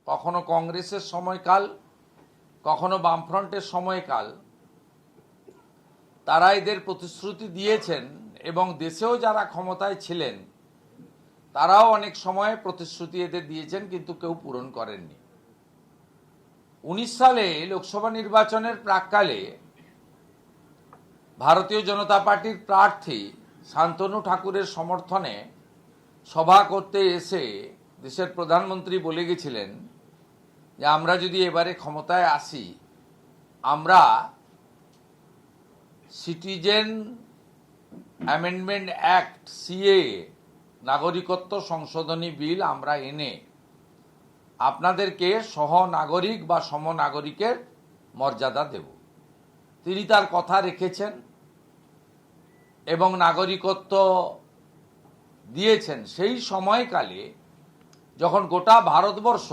কখনো কংগ্রেসের সময়কাল, কখনো বামফ্রন্টের সময়কাল, তারা এদের প্রতিশ্রুতি দিয়েছেন এবং দেশেও যারা ক্ষমতায় ছিলেন তারাও অনেক সময় প্রতিশ্রুতি এদের দিয়েছেন, কিন্তু কেউ পূরণ করেননি। 19 সালে লোকসভা নির্বাচনের প্রাক্কালে ভারতীয় জনতা পার্টির প্রার্থী শান্তনু ঠাকুরের সমর্থনে সভা করতে এসে দেশের প্রধানমন্ত্রী বলে গেছিলেন যে আমরা যদি এবারে ক্ষমতায় আসি, আমরা সিটিজেন অ্যামেন্ডমেন্ট অ্যাক্ট সিএ, নাগরিকত্ব সংশোধনী বিল আমরা এনে আপনাদেরকে সহনাগরিক বা সমনাগরিকের মর্যাদা দেব। তিনি তার কথা রেখেছেন এবং নাগরিকত্ব দিয়েছেন। সেই সময়কালে যখন গোটা ভারতবর্ষ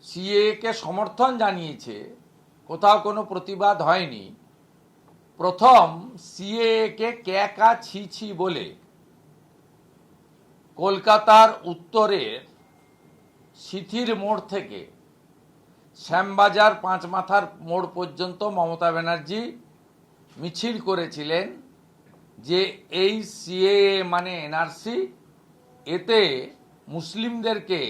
সিএকে সমর্থন জানিয়েছে, কোথাও কোনো প্রতিবাদ হয়নি, প্রথম সিএকে ক্যাকা ছি ছি বলে কলকাতার উত্তরের সিথির মোড় থেকে শ্যামবাজার পাঁচমাথার মোড় পর্যন্ত মমতা ব্যানার্জি মিছিল করেছিলেন যে এই সিএএ মানে এনআরসি, এতে মুসলিমদেরকে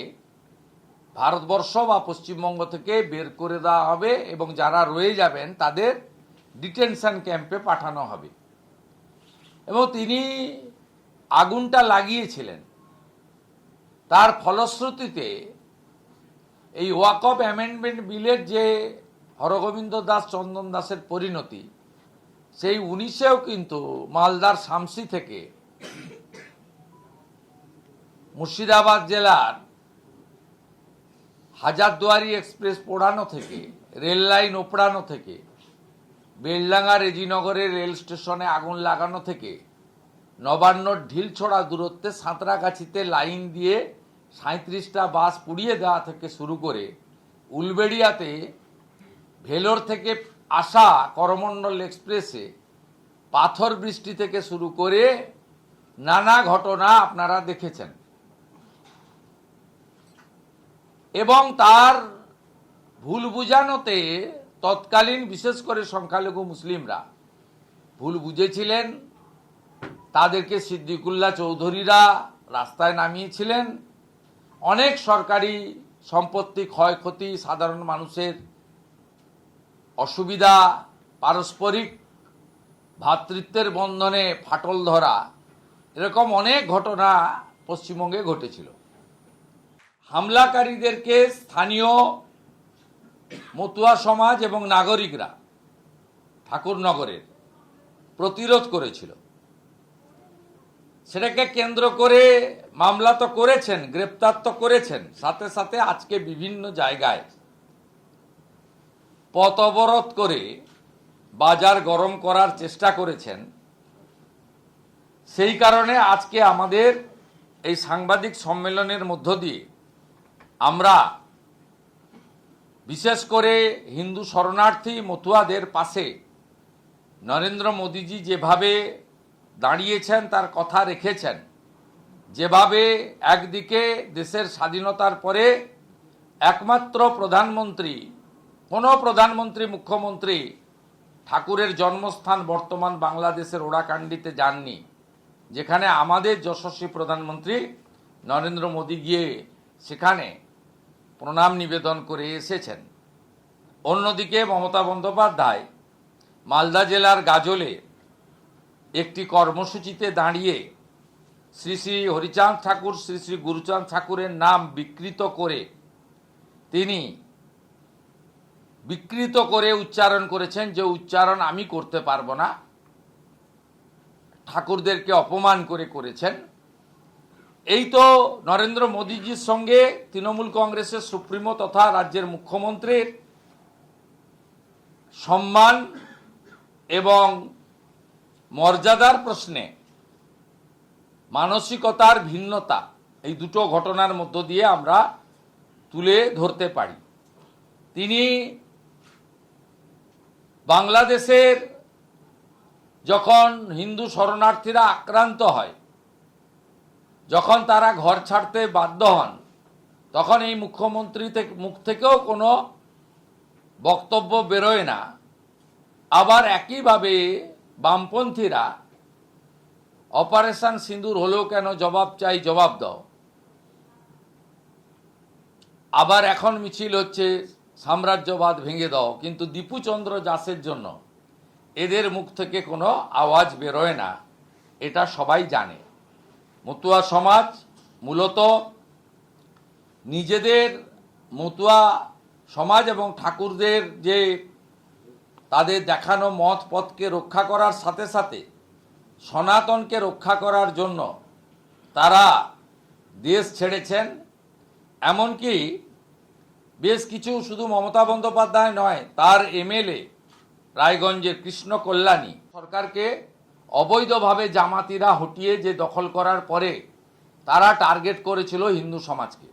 ভারতবর্ষ বা পশ্চিমবঙ্গ থেকে বের করে দেওয়া হবে এবং যারা রয়ে যাবেন তাদের ডিটেনশন ক্যাম্পে পাঠানো হবে। এবং তিনি আগুনটা লাগিয়েছিলেন। তার ফলশ্রুতিতে এই ওয়াকফ অ্যামেন্ডমেন্ট বিলের যে হরগোবিন্দ দাস চন্দন দাসের পরিণতি, সেই 19-এও কিন্তু মালদার শামসি থেকে মুর্শিদাবাদ জেলার হাজারদুয়ারি এক্সপ্রেস পোড়ানো থেকে, রেল লাইন ওপড়ানো থেকে, বেলডাঙ্গা রেজিনগরের রেল স্টেশনে আগুন লাগানো থেকে, নবান্নর ঢিলছোড়া দূরত্বে সাঁতরাগাছিতে লাইন দিয়ে 37টা বাস পুড়িয়ে দেওয়া থেকে শুরু করে উলবেড়িয়াতে ভেলোর থেকে আসা করমণ্ডল এক্সপ্রেসে পাথর বৃষ্টি থেকে শুরু করে নানা ঘটনা আপনারা দেখেছেন। এবং তার ভুল বুঝানোতে তৎকালীন বিশেষ করে সংখ্যালঘু মুসলিমরা ভুল বুঝেছিলেন। তাদেরকে সিদ্দিকুল্লাহ চৌধুরীরা রাস্তায় নামিয়েছিলেন। অনেক সরকারি সম্পত্তি ক্ষয়ক্ষতি, সাধারণ মানুষের অসুবিধা, পারস্পরিক ভ্রাতৃত্বের বন্ধনে ফাটল ধরা, এরকম অনেক ঘটনা পশ্চিমবঙ্গে ঘটেছিল। হামলাকারীদেরকে স্থানীয় মতুয়া সমাজ এবং নাগরিকরা ঠাকুরনগরের প্রতিরোধ করেছিল। সেটাকে কেন্দ্র করে মামলা তো করেছেন, গ্রেপ্তার তো করেছেন, সাথে সাথে আজকে বিভিন্ন জায়গায় পথ অবরোধ করে বাজার গরম করার চেষ্টা করেছেন। সেই কারণে আজকে আমাদের এই সাংবাদিক সম্মেলনের মধ্য দিয়ে আমরা বিশেষ করে হিন্দু শরণার্থী মতুয়াদের পাশে নরেন্দ্র মোদীজি যেভাবে দাঁড়িয়েছেন, তার কথা রেখেছেন, যেভাবে একদিকে দেশের স্বাধীনতার পরে একমাত্র প্রধানমন্ত্রী, কোনো প্রধানমন্ত্রী মুখ্যমন্ত্রী ঠাকুরের জন্মস্থান বর্তমান বাংলাদেশের ওরাকান্ডিতে যাননি, যেখানে আমাদের যশস্বী প্রধানমন্ত্রী নরেন্দ্র মোদী গিয়ে সেখানে প্রণাম নিবেদন করে এসেছেন। অন্যদিকে মমতা বন্দ্যোপাধ্যায় মালদা জেলার গাজলে একটি কর্মসূচিতে দাঁড়িয়ে শ্রী শ্রী হরিচাঁদ ঠাকুর, শ্রী শ্রী গুরুচাঁদ ঠাকুরের নাম বিকৃত করে তিনি বিকৃত করে উচ্চারণ করেছেন যে উচ্চারণ আমি করতে পারবো না, ঠাকুরদেরকে অপমান করে করেছেন। এই তো নরেন্দ্র মোদীজির সঙ্গে তৃণমূল কংগ্রেসের সুপ্রিমো তথা রাজ্যের মুখ্যমন্ত্রীর সম্মান এবং মর্যাদার প্রশ্নে মানসিকতার ভিন্নতা, এই দুটো ঘটনার মধ্য দিয়ে আমরা তুলে ধরতে পারি। তিনি বাংলাদেশের যখন হিন্দু শরণার্থীরা আক্রান্ত হয়, যখন তারা ঘর ছাড়তে বাধ্য হন, তখন এই মুখ্যমন্ত্রী মুখ থেকেও কোনো বক্তব্য বেরোয় না। আবার একইভাবে বামপন্থীরা অপারেশন সিঁদুর হলেও কেন জবাব চাই, জবাব দাও। আবার এখন মিছিল হচ্ছে সাম্রাজ্যবাদ ভেঙে দাও, কিন্তু দীপুচন্দ্র দাসের জন্য এদের মুখ থেকে কোনো আওয়াজ বেরোয় না, এটা সবাই জানে। মতুয়া সমাজ মূলত নিজেদের মতুয়া সমাজ এবং ঠাকুরদের যে তাদের দেখানো মত পথকে রক্ষা করার সাথে সাথে সনাতনকে রক্ষা করার জন্য তারা দেশ ছেড়েছেন। এমনকি বেশ কিছু, শুধু মমতা বন্দ্যোপাধ্যায় নয়, তার এমএলএ রায়গঞ্জের কৃষ্ণ কল্যাণী সরকারকে অবৈধভাবে জামাতিরা হটিয়ে যে দখল করার পরে তারা টার্গেট করেছিল হিন্দু সমাজকে।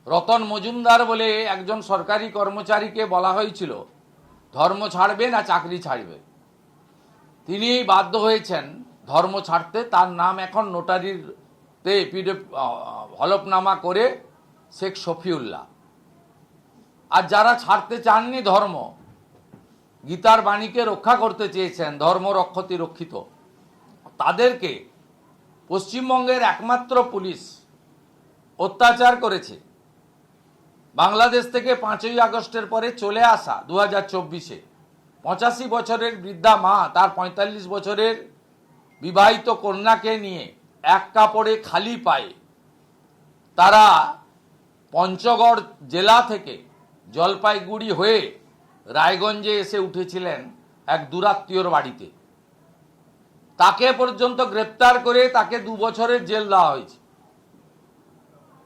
রতন মজুমদার বলে একজন সরকারি কর্মচারীকে বলা হয়েছিল ধর্ম ছাড়বে না চাকরি ছাড়বে। তিনি বাধ্য হয়েছেন ধর্ম ছাড়তে। তার নাম এখন নোটারিতে হলফনামা করে শেখ শফিউল্লাহ। আর যারা ছাড়তে চাননি ধর্ম, গীতার বাণীকে রক্ষা করতে চেয়েছেন, ধর্ম রক্ষতি রক্ষিত, তাদেরকে পশ্চিমবঙ্গের একমাত্র পুলিশ অত্যাচার করেছে। বাংলাদেশ থেকে 5ই আগস্টের পরে চলে আসা 2024-এ 85 বছরের বৃদ্ধা মা তার 45 বছরের বিবাহিত কন্যাকে নিয়ে এক কাপড়ে খালি পায়ে তারা পঞ্চগড় জেলা থেকে জলপাইগুড়ি হয়ে রায়গঞ্জে এসে উঠেছিলেন এক দুরাত্মীয়র বাড়িতে। তাকে পর্যন্ত গ্রেপ্তার করে তাকে 2 বছরের জেল দেওয়া হয়েছে।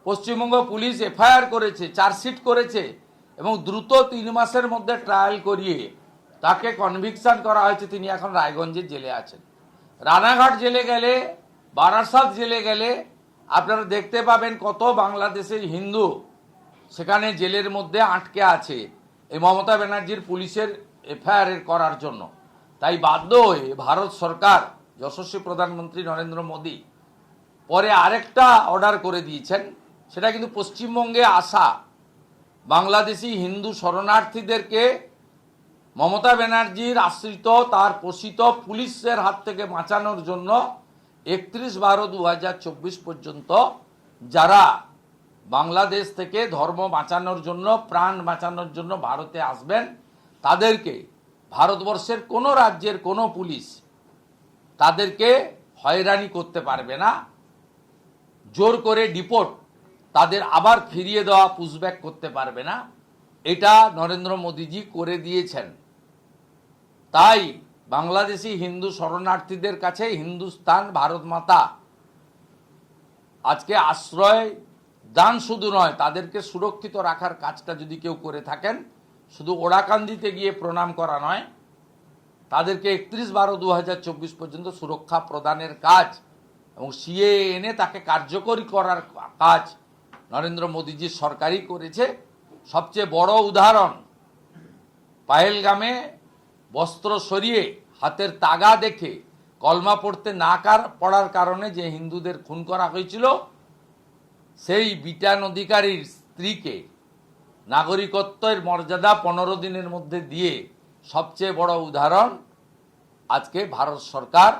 পশ্চিমবঙ্গ পুলিশ এফআইআর করেছে, চার্জশিট করেছে এবং দ্রুত 3 মাসের মধ্যে ট্রায়াল করিয়ে তাকে কনভিকশন করা হয়েছে। তিনি এখন রায়গঞ্জের জেলে আছেন। রানাঘাট জেলে গেলে, বারাসাত জেলে গেলে আপনারা দেখতে পাবেন কত বাংলাদেশের হিন্দু সেখানে জেলের মধ্যে আটকে আছে এই মমতা ব্যানার্জির পুলিশের এফআইআর করার জন্য। তাই বাধ্য হয়ে ভারত সরকার, যশস্বী প্রধানমন্ত্রী নরেন্দ্র মোদী পরে আরেকটা অর্ডার করে দিয়েছেন। সেটা কিন্তু পশ্চিমবঙ্গে আসা বাংলাদেশি হিন্দু শরণার্থীদেরকে মমতা ব্যানার্জির আশ্রিত, তার পোষিত পুলিশের হাত থেকে বাঁচানোর জন্য 31/12/2024 পর্যন্ত যারা বাংলাদেশ থেকে ধর্ম বাঁচানোর জন্য, প্রাণ বাঁচানোর জন্য ভারতে আসবেন, তাদেরকে ভারতবর্ষের কোনো রাজ্যের কোনো পুলিশ তাদেরকে হয়রানি করতে পারবে না। জোর করে ডিপোর্ট, তাদের আবার ফিরিয়ে দেওয়া, পুশব্যাক করতে পারবে না। এটা নরেন্দ্র মোদীজি করে দিয়েছেন। তাই বাংলাদেশি হিন্দু শরণার্থীদের কাছে হিন্দুস্তান, ভারত মাতা আজকে আশ্রয় দান শুধু নয়, তাদেরকে সুরক্ষিত রাখার কাজটা যদি কেউ করে থাকেন, শুধু ওড়াকান্দিতে গিয়ে প্রণাম করা নয়, তাদেরকে 31/12/2024 পর্যন্ত সুরক্ষা প্রদানের কাজ এবং সিএএ এনে তাকে কার্যকরী করার কাজ নরেন্দ্র মোদীজির সরকারই করেছে। সবচেয়ে বড় উদাহরণ, পাহেলগামে বস্ত্র সরিয়ে হাতের তাগা দেখে কলমা পড়তে না পড়ার কারণে যে হিন্দুদের খুন করা হয়েছিল, সেই বিটান অধিকারীর স্ত্রীকে নাগরিকত্বের মর্যাদা 15 দিনের মধ্যে দিয়ে সবচেয়ে বড় উদাহরণ আজকে ভারত সরকার,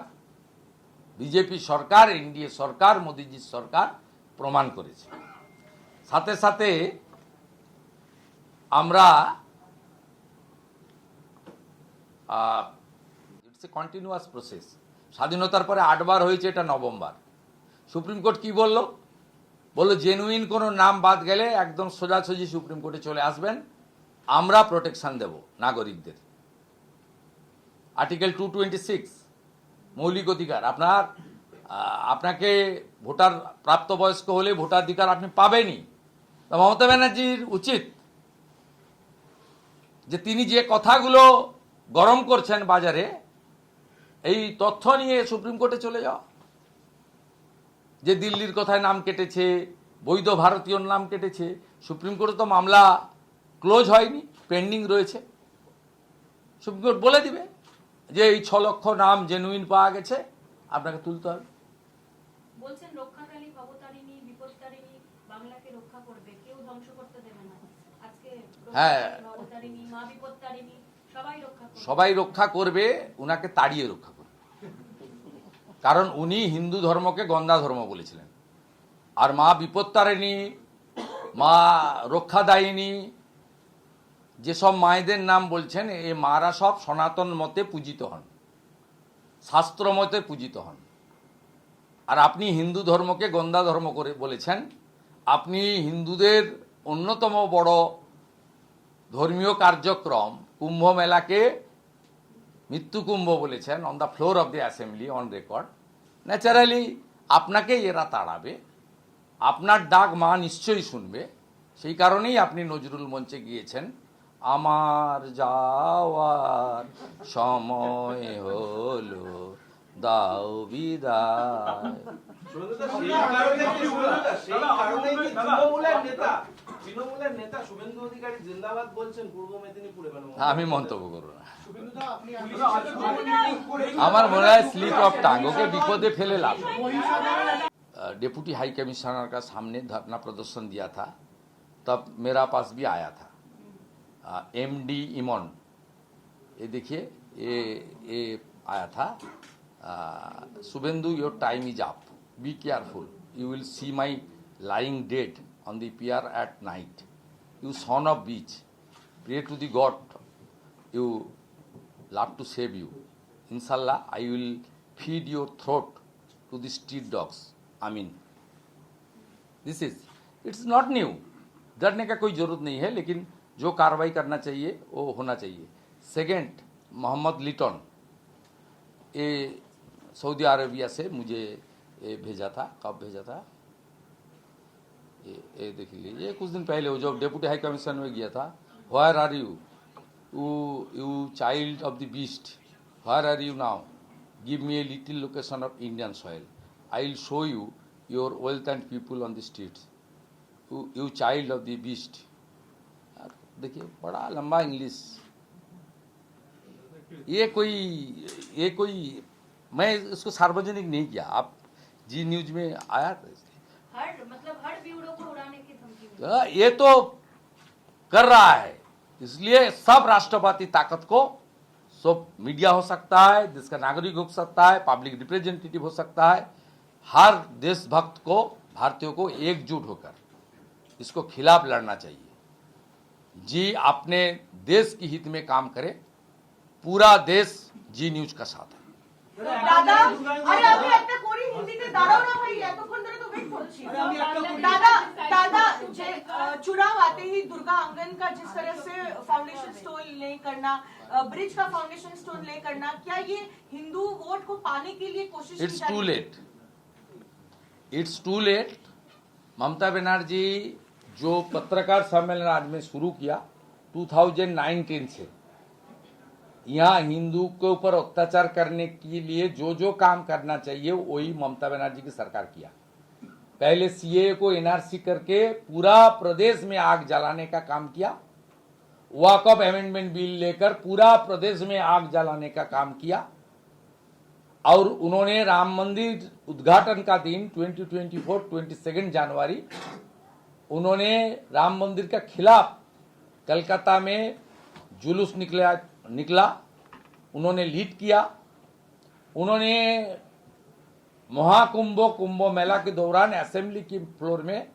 বিজেপি সরকার, এনডিএ সরকার, মোদীজির সরকার প্রমাণ করেছে। সাথে সাথে আমরা ইটস এ কন্টিনিউয়াস প্রসেস। স্বাধীনতার পরে 8 বার হয়েছে, এটা 9ম বার। সুপ্রিম কোর্ট কি বলল? বললো জেনুইন কোনো নাম বাদ গেলে একদম সোজাসুজি সুপ্রিম কোর্টে চলে আসবেন, আমরা প্রোটেকশন দেব নাগরিকদের। আর্টিকেল 226 মৌলিক অধিকার, আপনাকে ভোটার প্রাপ্তবয়স্ক হলে ভোটাধিকার আপনি পাবেনই। মমতা ব্যানার্জির উচিত যে তিনি যে কথাগুলো গরম করছেন বাজারে, এই তথ্য নিয়ে সুপ্রিম কোর্টে চলে যাওয়া। যে দিল্লির কথায় নাম কেটেছে, বৈধ ভারতীয়র নাম কেটেছে, সুপ্রিম কোর্টে তো মামলা ক্লোজ হয়নি, পেন্ডিং রয়েছে। সুপ্রিম কোর্ট বলে দিবে যে এই 6 লক্ষ নাম জেনুইন পাওয়া গেছে, আপনাকে তুলতে হবে। বলছেন রক্ষাকালী, ভবতারিণী, বিপত্তারিণী বাংলাকে রক্ষা ধ্বংস করতে দেবে না। আজকে হ্যাঁ, নবতারিণী, মা বিপত্তারিণী সবাই রক্ষা করবে, উনাকে তাড়িয়ে রক্ষা করবে। কারণ উনি হিন্দু ধর্মকে গন্ধা ধর্ম বলেছিলেন। আর মা বিপত্তারিণী, মা রক্ষাদায়িনী, যেসব মায়েদের নাম বলছেন, এই মারা সব সনাতন মতে পূজিত হন, শাস্ত্র মতে পূজিত হন। আর আপনি হিন্দু ধর্মকে গন্ধা ধর্ম করে বলেছেন। আপনি হিন্দুদের অন্যতম বড় ধর্মীয় কার্যক্রম কুম্ভ মেলাকে মৃত্যু কুম্ভ বলেছেন on the floor of the assembly, on record. Naturally আপনাকে এরা তাড়াবে, আপনার ডাক মা নিশ্চয়ই শুনবে। সেই কারণেই আপনি নজরুল মঞ্চে গিয়েছেন, আমার যাওয়ার সময় হলো, দাও বিদায়। তৃণমূলের নেতা শুভেন্দু অধিকারী জিন্দাবাদ বলছেন পূর্ব মেদিনীপুরে। আমি মন্তব্য করব না, আমার মনে হয় স্লিপ অফ টাंग, ওকে বিপদে ফেলে लाभ। डिप्टी हाई कमिश्नर का सामने धरना प्रदर्शन दिया था, तब मेरा पास भी आया था एमडी इमन, ये देखिए ये आया था, Suvendu your time is up, be careful, you will see my lying dead on the pier at night, you son of bitch, pray to the God, you love to save you, inshallah I will feed your throat to the street dogs, I mean this is, it's not new, डरने का कोई जरूरत नहीं है, लेकिन जो कार्रवाई करना चाहिए वो होना चाहिए। सेकंड, मोहम्मद लिटन, ये सऊदी अरेबिया से मुझे ये भेजा था, कब भेजा था, ये देख लीजिए, कुछ दिन पहले वो जब डिप्टी हाई कमिश्नर में गया था। Where are you, you child of the beast, where are you now, give me a little location of Indian soil, I will show you your wealth and people on the streets, you child of the beast. देखिए बड़ा लंबा English, ये कोई मैं इसको सार्वजनिक नहीं किया, आप जी न्यूज में आया था, हर ब्यूरो को उड़ाने की धमकी। ये तो कर रहा है, इसलिए सब राष्ट्रवादी ताकत को, सब मीडिया हो सकता है, देश का नागरिक हो सकता है, पब्लिक रिप्रेजेंटेटिव हो सकता है, हर देशभक्त को, भारतीयों को एकजुट होकर इसको खिलाफ लड़ना चाहिए। जी अपने देश की हित में काम करे, पूरा देश जी न्यूज का साथ है। দাদা আরে আমি একটা করি হিন্দিতে, দাঁড়াও না ভাই, এতক্ষণ ধরে তো ওয়েট করছি। दादा दादा चुनाव आते ही दुर्गा आंगन का जिस तरह से फाउंडेशन स्टोन नहीं करना, ब्रिज का फाउंडेशन स्टोन नहीं करना, क्या ये हिंदू वोट को पाने के लिए कोशिश की जा इट्स रही टू है? Late, it's too late. Mamata Banerjee जो पत्रकार सम्मेलन आज में शुरू किया 2019 से, यहाँ हिंदू के ऊपर अत्याचार करने के लिए जो जो काम करना चाहिए वही ममता बनर्जी की सरकार किया। पहले सीए को एनआरसी करके पूरा प्रदेश में आग जलाने का काम किया, वॉकअप अमेंडमेंट बिल लेकर पूरा प्रदेश में आग जलाने का काम किया, और उन्होंने राम मंदिर उद्घाटन का दिन 22 जनवरी उन्होंने राम मंदिर के खिलाफ कलकत्ता में जुलूस निकला, उन्होंने लीड किया। उन्होंने महाकुंभ कुंभ मेला के दौरान असेंबली की फ्लोर में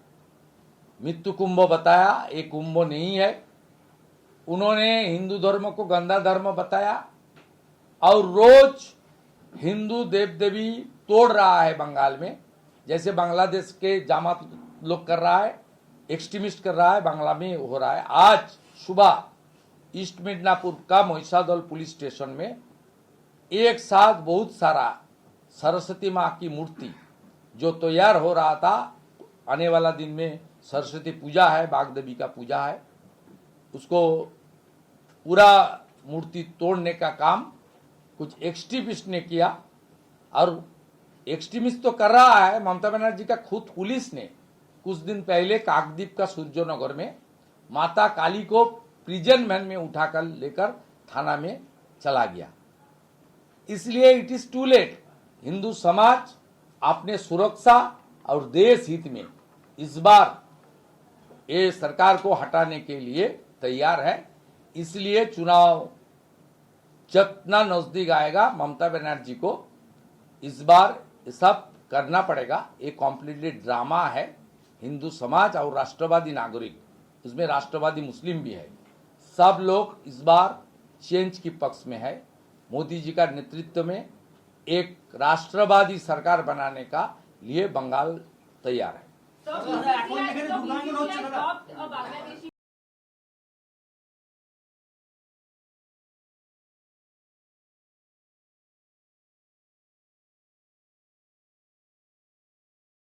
मृत्यु कुंभ बताया, ये कुंभ नहीं है। उन्होंने हिंदू धर्म को गंदा धर्म बताया, और रोज हिंदू देव देवी तोड़ रहा है बंगाल में, जैसे बांग्लादेश के जामात लोग कर रहा है, एक्सट्रीमिस्ट कर रहा है, बांग्ला में हो रहा है। आज सुबह ईस्ट मिदनापुर का महिषादल पुलिस स्टेशन में एक साथ बहुत सारा सरस्वती माँ की मूर्ति जो तैयार हो रहा था, आने वाला दिन में सरस्वती पूजा है, बाग देवी का पूजा है, उसको पूरा मूर्ति तोड़ने का काम कुछ एक्सट्रीमिस्ट ने किया। और एक्सट्रीमिस्ट तो कर रहा है ममता बनर्जी का खुद पुलिस ने कुछ दिन पहले काकद्वीप का सूर्यनगर में माता काली को प्रिजन वैन में उठाकर लेकर थाना में चला गया। इसलिए it is too late. Hindu समाज अपने सुरक्षा और देश हित में इस बार ये सरकार को हटाने के लिए तैयार है। इसलिए चुनाव जितना नजदीक आएगा ममता बनर्जी को इस बार सब करना पड़ेगा। ये कॉम्प्लीटली ड्रामा है। हिंदू समाज और राष्ट्रवादी नागरिक, उसमें राष्ट्रवादी मुस्लिम भी है, सब लोग इस बार चेंज की पक्ष में है। मोदी जी का नेतृत्व में एक राष्ट्रवादी सरकार बनाने का लिए बंगाल तैयार है। तो BCCI तो BCCI dropped a Bangladeshi